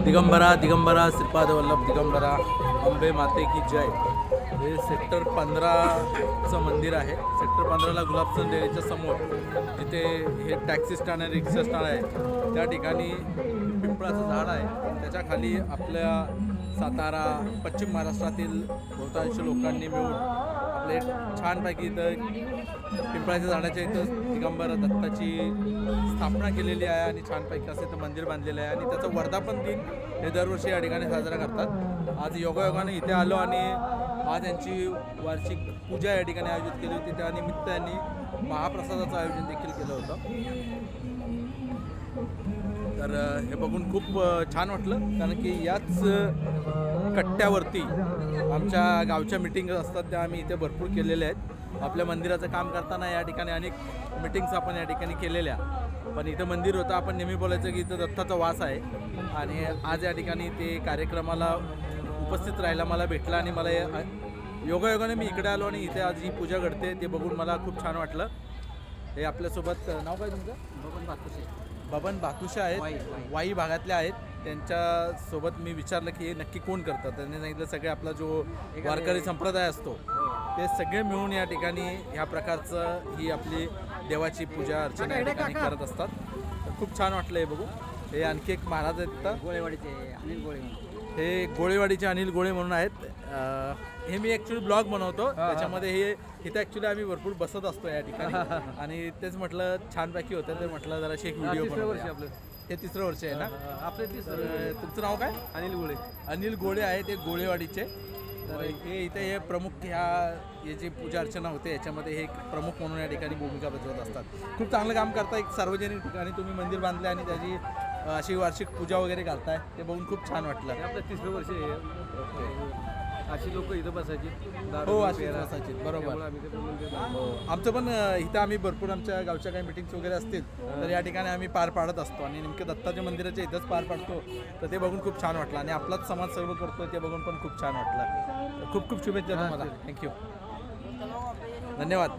दिगंबरा दिगंबरा श्रीपाद वल्लभ दिगंबरा अंबे माते की जय. हे सेक्टर 15चं मंदिर आहे. सेक्टर 15ला गुलाबचंद डेअरीच्या समोर जिथे हे टॅक्सी स्टँड आणि रिक्षा स्टँड आहे त्या ठिकाणी पिंपळाचं झाड आहे. त्याच्या खाली आपल्या सातारा पश्चिम महाराष्ट्रातील बहुतांश लोकांनी मिळून आपले छानपैकी इथं पिंपळाच्या झाडाच्या इथं दिगंबर दत्ताची स्थापना केलेली आहे आणि छानपैकी असं इथं मंदिर बांधलेलं आहे आणि त्याचं वर्धापन दिन हे दरवर्षी या ठिकाणी साजरा करतात. आज योगायोगाने इथे आलो आणि आज यांची वार्षिक पूजा या ठिकाणी आयोजित केली होती. त्या निमित्ताने महाप्रसादाचं आयोजन देखील केलं होतं. तर हे बघून खूप छान वाटलं कारण की याच कट्ट्यावरती आमच्या गावच्या मिटिंग असतात त्या आम्ही इथे भरपूर केलेल्या आहेत. आपल्या मंदिराचं काम करताना या ठिकाणी अनेक मिटिंग्स आपण या ठिकाणी केलेल्या. पण इथं मंदिर होतं, आपण नेहमी बोलायचं की इथं दत्ताचा वास आहे आणि आज या ठिकाणी ते कार्यक्रमाला उपस्थित राहायला मला भेटला आणि मला योगायोगाने मी इकडे आलो आणि इथे आज ही पूजा घडते ते बघून मला खूप छान वाटलं. हे आपल्यासोबत नाव काय तुमचं? बबन भातुशा आहेत, वाई भागातले आहेत. त्यांच्यासोबत मी विचारलं की हे नक्की कोण करतात. त्यांनी सांगितलं सगळे आपला जो वारकरी संप्रदाय असतो ते सगळे मिळून या ठिकाणी ह्या प्रकारचं ही आपली देवाची पूजा अर्चना या ठिकाणी करत असतात. तर खूप छान वाटलं हे बघू. हे आणखी एक महाराज आहेत तर गोळेवाडीचे अनिल गोळे, हे गोळेवाडीचे अनिल गोळे म्हणून आहेत. हे मी ॲक्च्युली ब्लॉग बनवतो त्याच्यामध्ये हे इथे ॲक्च्युली आम्ही भरपूर बसत असतो या ठिकाणी आणि तेच म्हटलं छानपैकी होतं तर म्हटलं जराशी एक व्हिडिओ बनवूया. आपलं हे तिसरं वर्ष आहे ना आपले तुमचं नाव काय? अनिल गोळे. अनिल गोळे आहे ते गोळेवाडीचे. तर हे इथे हे प्रमुख हे जी पूजा अर्चना होते याच्यामध्ये हे एक प्रमुख म्हणून या ठिकाणी भूमिका बजावत असतात. खूप चांगलं काम करता. एक सार्वजनिक ठिकाणी तुम्ही मंदिर बांधले आणि त्याची अशी वार्षिक पूजा वगैरे घालताय ते बघून खूप छान वाटलं. आपलं तिसरं वर्ष आहे. अशी लोक इथं बसायची. हो अशी बसायची बरोबर. आमचं पण इथं आम्ही भरपूर आमच्या गावच्या काही मिटिंग्स वगैरे असतील तर या ठिकाणी आम्ही पार पाडत असतो आणि नेमकं दत्ताच्या मंदिराच्या इथंच पार पाडतो. तर ते बघून खूप छान वाटलं आणि आपलाच समाज सर्व करतो ते बघून पण खूप छान वाटलं. खूप खूप शुभेच्छा तुम्हाला. थँक्यू, धन्यवाद.